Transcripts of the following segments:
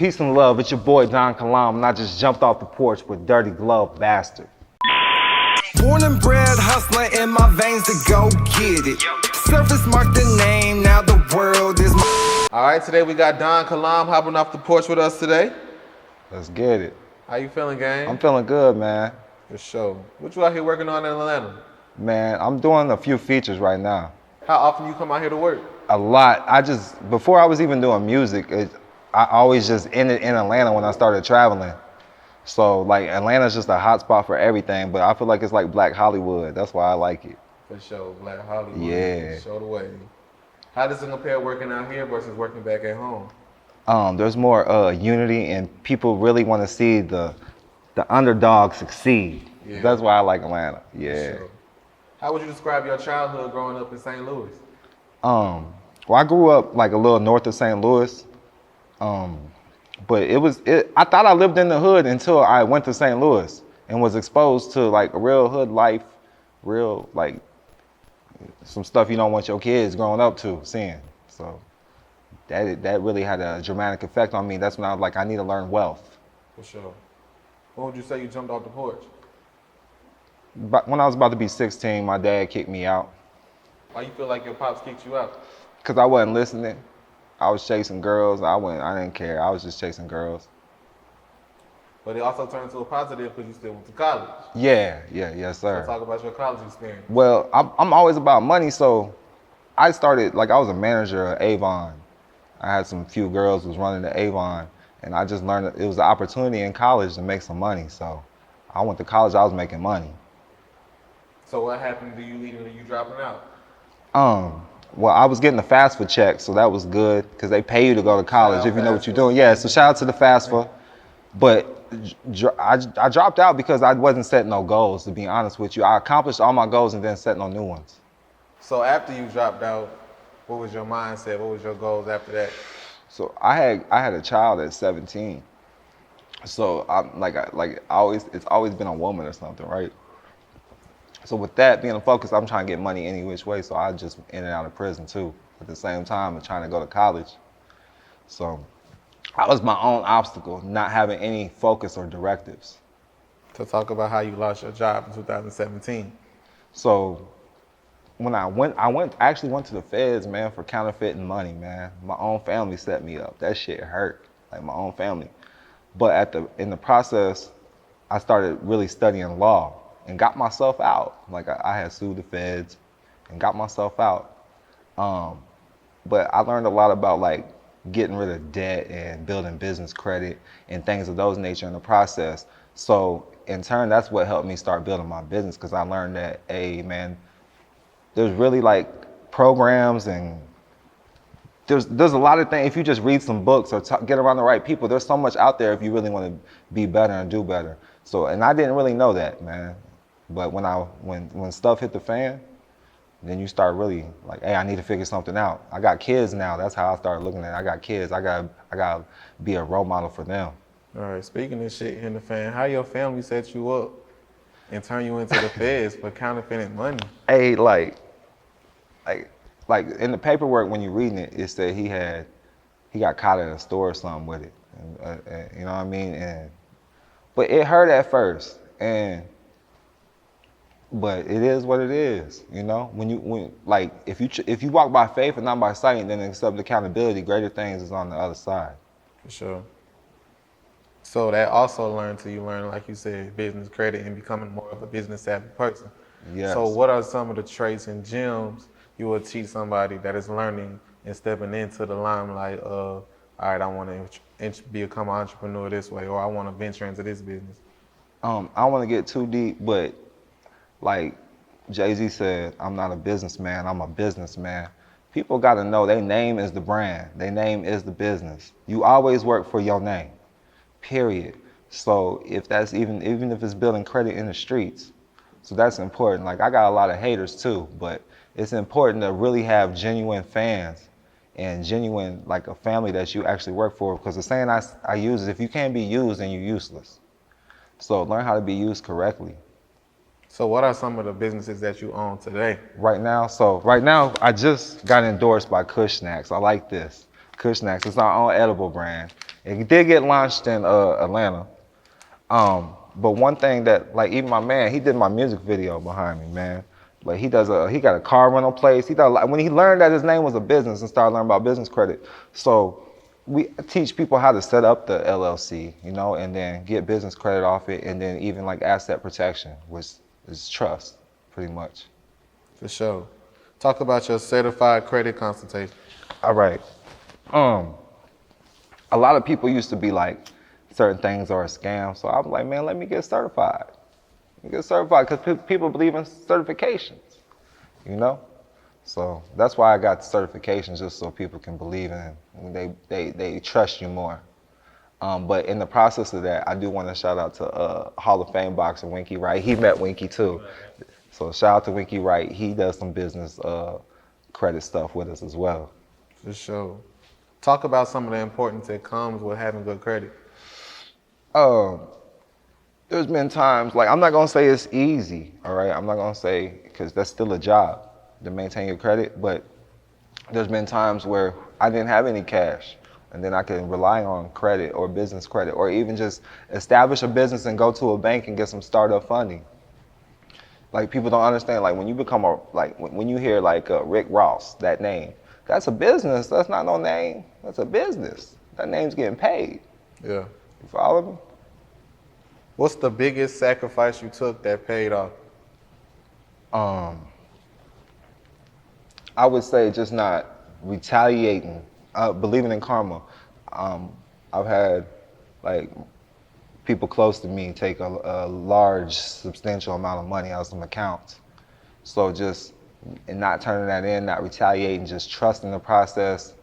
Peace and love, it's your boy Don Kilam, and I just jumped off the porch with Dirty Glove Bastard. Born and bred hustler in my veins to go get it. Surface marked the name, now the world is my... All right, today we got Don Kilam hopping off the porch with us today. Let's get it. How you feeling, gang? I'm feeling good, man. For sure. What you out here working on in Atlanta? Man, I'm doing a few features right now. How often you come out here to work? A lot. Before I was even doing music, I always just ended in Atlanta when I started traveling. So like Atlanta's just a hot spot for everything, but I feel like it's like Black Hollywood. That's why I like it. For sure, Black Hollywood. Yeah. Show the way. How does it compare working out here versus working back at home? There's more unity, and people really want to see the underdog succeed. Yeah. That's why I like Atlanta. Yeah. Sure. How would you describe your childhood growing up in St. Louis? Well, I grew up like a little north of St. Louis. But I thought I lived in the hood until I went to St. Louis and was exposed to like a real hood life, real like some stuff you don't want your kids growing up to seeing. So that really had a dramatic effect on me. That's when I was like, I need to learn wealth. For sure. When would you say you jumped off the porch? But when I was about to be 16, my dad kicked me out. Why you feel like your pops kicked you out? Cause I wasn't listening. I was chasing girls. I didn't care. I was just chasing girls. But it also turned into a positive because you still went to college. Yes, sir. So talk about your college experience. Well, I'm always about money, so I started, like I was a manager at Avon. I had some few girls who was running the Avon, and I just learned that it was an opportunity in college to make some money. So I went to college, I was making money. So what happened to you leaving and you dropping out? Well, I was getting the FAFSA check, so that was good because they pay you to go to college if you know what you're doing. Yeah, so shout out to the FAFSA. But I dropped out because I wasn't setting no goals, to be honest with you. I accomplished all my goals and then set no new ones. So after you dropped out, what was your mindset? What was your goals after that? So I had a child at 17. So it's always been a woman or something, right? So with that being a focus, I'm trying to get money any which way. So I just in and out of prison too. At the same time, I'm trying to go to college. So I was my own obstacle, not having any focus or directives. So talk about how you lost your job in 2017. So when I actually went to the feds, man, for counterfeiting money, man. My own family set me up. That shit hurt, like my own family. But in the process, I started really studying law and got myself out. Like I had sued the feds and got myself out. But I learned a lot about like getting rid of debt and building business credit and things of those nature in the process. So in turn, that's what helped me start building my business, because I learned that, hey man, there's really like programs and there's a lot of things. If you just read some books or get around the right people, there's so much out there if you really want to be better and do better. So, and I didn't really know that, man. But when stuff hit the fan, then you start really like, hey, I need to figure something out. I got kids now. That's how I started looking at it. I got kids. I got to be a role model for them. All right, speaking of shit in the fan, how your family set you up and turn you into the feds for counterfeiting money? Hey, like in the paperwork when you're reading it, it said he got caught at a store or something with it. And, you know what I mean? But it hurt at first, but it is what it is, you know. If you walk by faith and not by sight, then accept accountability, greater things is on the other side. For sure. So that also you learn, like you said, business credit and becoming more of a business savvy person. Yes. So what are some of the traits and gems you would teach somebody that is learning and stepping into the limelight of, all right, I want to become an entrepreneur this way, or I want to venture into this business? I don't want to get too deep, but like Jay-Z said, I'm not a businessman, I'm a businessman. People got to know their name is the brand. Their name is the business. You always work for your name, period. So if that's even if it's building credit in the streets, so that's important. Like I got a lot of haters too, but it's important to really have genuine fans and genuine, like a family that you actually work for. Because the saying I use is, if you can't be used, then you're useless. So learn how to be used correctly. So what are some of the businesses that you own today? Right now, I just got endorsed by Kush Snacks. I like this. Kushnacks. It's our own edible brand. It did get launched in Atlanta. But one thing that, like, even my man, he did my music video behind me, man. But he got a car rental place. When he learned that his name was a business and started learning about business credit. So we teach people how to set up the LLC, you know, and then get business credit off it, and then even like asset protection, which is trust, pretty much. For sure. Talk about your certified credit consultation. All right. A lot of people used to be like, certain things are a scam. So I was like, man, let me get certified. Let me get certified, because people believe in certifications, you know? So that's why I got the certifications, just so people can believe in, they trust you more. But in the process of that, I do want to shout out to Hall of Fame boxer Winky Wright. He met Winky too. So shout out to Winky Wright. He does some business credit stuff with us as well. For sure. Talk about some of the importance that comes with having good credit. There's been times, like, I'm not gonna say it's easy, all right? I'm not gonna say, because that's still a job to maintain your credit, but there's been times where I didn't have any cash, and then I can rely on credit or business credit, or even just establish a business and go to a bank and get some startup funding. Like, people don't understand, like, when you become when you hear like Rick Ross, that name, that's a business, that's not no name, that's a business. That name's getting paid. Yeah. You follow me? What's the biggest sacrifice you took that paid off? I would say just not retaliating, believing in karma. I've had like people close to me take a large, substantial amount of money out of some accounts. So just not turning that in, not retaliating, just trusting the process,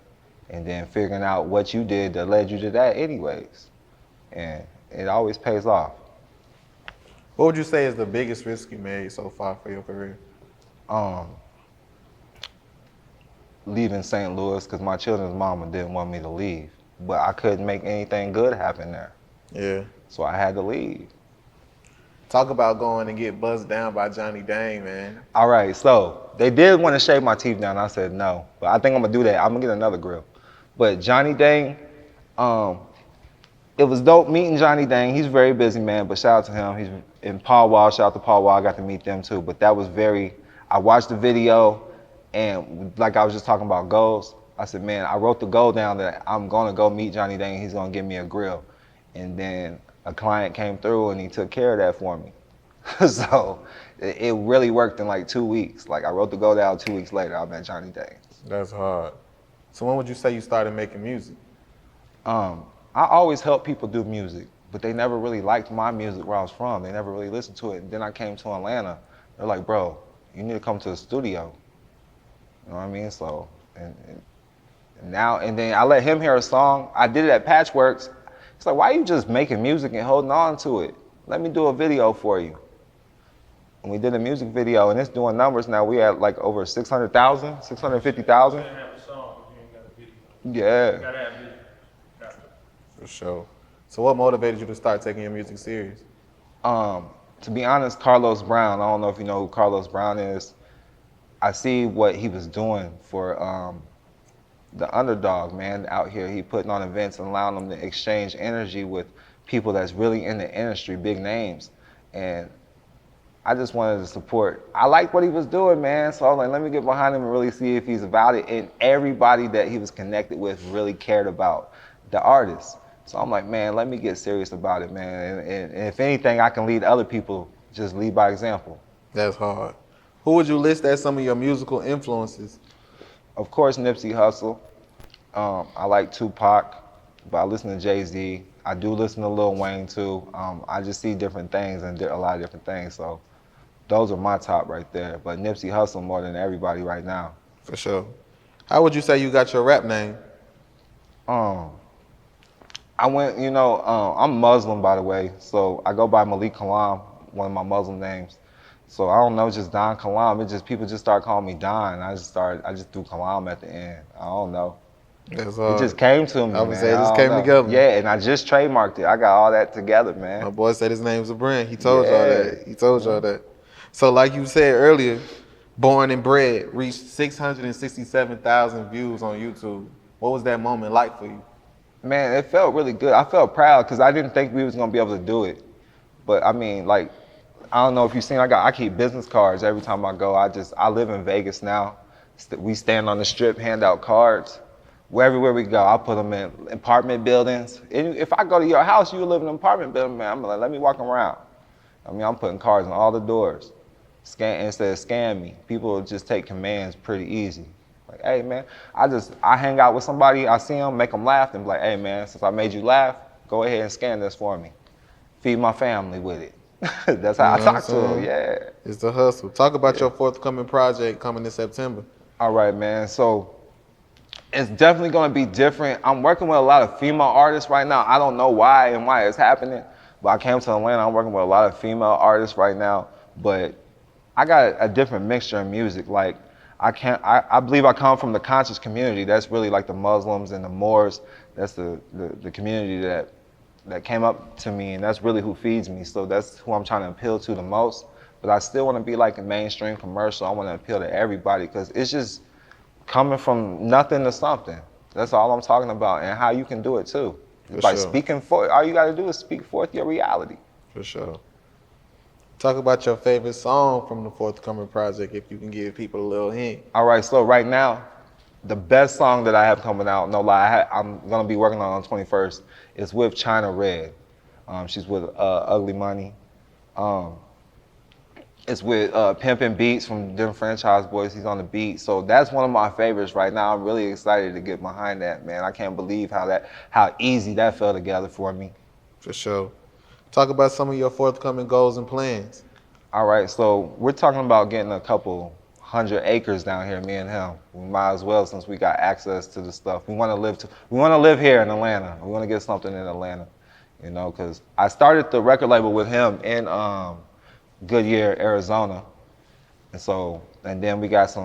and then figuring out what you did that led you to that anyways. And it always pays off. What would you say is the biggest risk you made so far for your career? Leaving St. Louis, because my children's mama didn't want me to leave, but I couldn't make anything good happen there. Yeah. So I had to leave. Talk about going and get buzzed down by Johnny Dang, man. All right, so they did want to shave my teeth down. I said no, but I think I'm gonna do that. I'm gonna get another grill. But Johnny Dang, it was dope meeting Johnny Dang. He's a very busy man, but shout out to him. He's in Paul Wall. Shout out to Paul Wall. I got to meet them too. But that was I watched the video, and like I was just talking about goals, I said, man, I wrote the goal down that I'm gonna go meet Johnny Dang. He's gonna give me a grill. And then a client came through and he took care of that for me. So it really worked in like 2 weeks. Like, I wrote the goal down, 2 weeks later, I met Johnny Dang. That's hard. So when would you say you started making music? I always helped people do music, but they never really liked my music where I was from. They never really listened to it. And then I came to Atlanta. They're like, bro, you need to come to the studio. You know what I mean? So, and then I let him hear a song. I did it at Patchworks. It's like, why are you just making music and holding on to it? Let me do a video for you. And we did a music video, and it's doing numbers now. We had like over 600,000, 650,000. Yeah. For sure. So what motivated you to start taking your music serious? To be honest, Carlos Brown, I don't know if you know who Carlos Brown is. I see what he was doing for the underdog, man, out here. He putting on events and allowing them to exchange energy with people that's really in the industry, big names. And I just wanted to support. I liked what he was doing, man. So I was like, let me get behind him and really see if he's about it. And everybody that he was connected with really cared about the artist. So I'm like, man, let me get serious about it, man. And if anything, I can lead other people, just lead by example. That's hard. Who would you list as some of your musical influences? Of course, Nipsey Hussle. I like Tupac, but I listen to Jay-Z. I do listen to Lil Wayne too. I just see different things and a lot of different things. So those are my top right there. But Nipsey Hussle more than everybody right now. For sure. How would you say you got your rap name? I went, I'm Muslim, by the way. So I go by Malik Kalam, one of my Muslim names. So I don't know, just Don Kilam. People just start calling me Don. I just threw Kilam at the end. I don't know. That's it just came to me. I would say it just came together. Yeah, and I just trademarked it. I got all that together, man. My boy said his name's a brand. He told y'all that. He told y'all that. So like you said earlier, Born and Bred reached 667,000 views on YouTube. What was that moment like for you? Man, it felt really good. I felt proud because I didn't think we was gonna be able to do it. But I mean, like, I don't know if you've seen, I keep business cards every time I go. I live in Vegas now. We stand on the strip, hand out cards. Everywhere we go, I put them in apartment buildings. And if I go to your house, you live in an apartment building, man, I'm like, let me walk around. I mean, I'm putting cards on all the doors. Instead of scan me. People just take commands pretty easy. Like, hey, man, I hang out with somebody, I see them, make them laugh, and be like, hey, man, since I made you laugh, go ahead and scan this for me. Feed my family with it. That's how I talk to them, yeah. It's the hustle. Talk about your forthcoming project coming in September. All right, man, so it's definitely gonna be different. I'm working with a lot of female artists right now. I don't know why and why it's happening, but I came to Atlanta, I'm working with a lot of female artists right now, but I got a different mixture in music. Like, I believe I come from the conscious community. That's really like the Muslims and the Moors. That's the community that came up to me, and that's really who feeds me. So that's who I'm trying to appeal to the most. But I still want to be like a mainstream commercial. I want to appeal to everybody because it's just coming from nothing to something. That's all I'm talking about, and how you can do it too. By speaking for, all you got to do is speak forth your reality. For sure. Talk about your favorite song from the forthcoming project, if you can give people a little hint. All right, so right now, the best song that I have coming out, no lie, I'm gonna be working on the 21st, is with China Red. She's with Ugly Money. It's with Pimpin' Beats from Them Franchise Boys. He's on the beat. So that's one of my favorites right now. I'm really excited to get behind that, man. I can't believe how easy that fell together for me. For sure. Talk about some of your forthcoming goals and plans. All right, so we're talking about getting a couple 100 acres down here, me and him. We might as well, since we got access to the stuff. We want to live here in Atlanta. We want to get something in Atlanta, you know, because I started the record label with him in Goodyear, Arizona, and then we got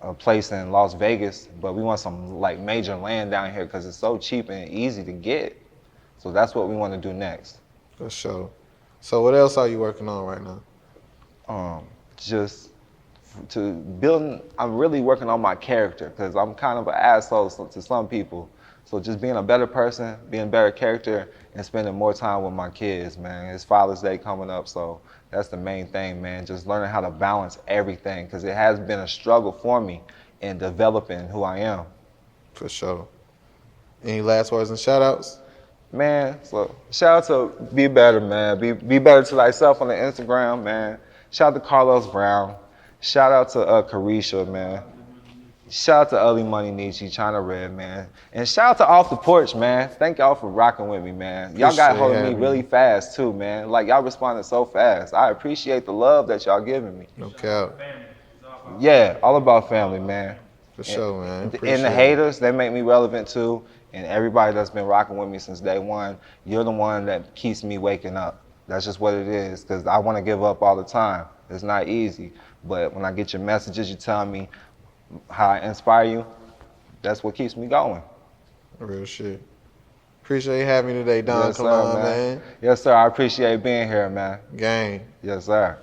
a place in Las Vegas, but we want some like major land down here because it's so cheap and easy to get. So that's what we want to do next. For sure. So what else are you working on right now? Just to building, I'm really working on my character because I'm kind of an asshole to some people. So just being a better person, being a better character, and spending more time with my kids, man. It's Father's Day coming up, so that's the main thing, man. Just learning how to balance everything because it has been a struggle for me in developing who I am. For sure. Any last words and shout outs? Man, so shout out to Be Better, man. Be better to thyself on the Instagram, man. Shout out to Carlos Brown. Shout out to Carisha, man. Shout out to Ugly Money Nietzsche, China Red, man. And shout out to Off the Porch, man. Thank y'all for rocking with me, man. Y'all got hold of me really fast, too, man. Like, y'all responded so fast. I appreciate the love that y'all giving me. No cap. Yeah, all about family, man. For sure, man. And the haters, they make me relevant, too. And everybody that's been rocking with me since day one, you're the one that keeps me waking up. That's just what it is, because I want to give up all the time. It's not easy. But when I get your messages, you tell me how I inspire you, that's what keeps me going. Real shit. Appreciate you having me today, Don Yes, Kilam, sir, man. Yes, sir. I appreciate being here, man. Gang. Yes, sir.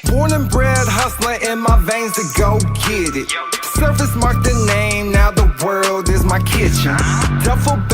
Born and bred hustler in my veins to go get it. Surface marked the name, now the world is my kitchen. Duffel bag.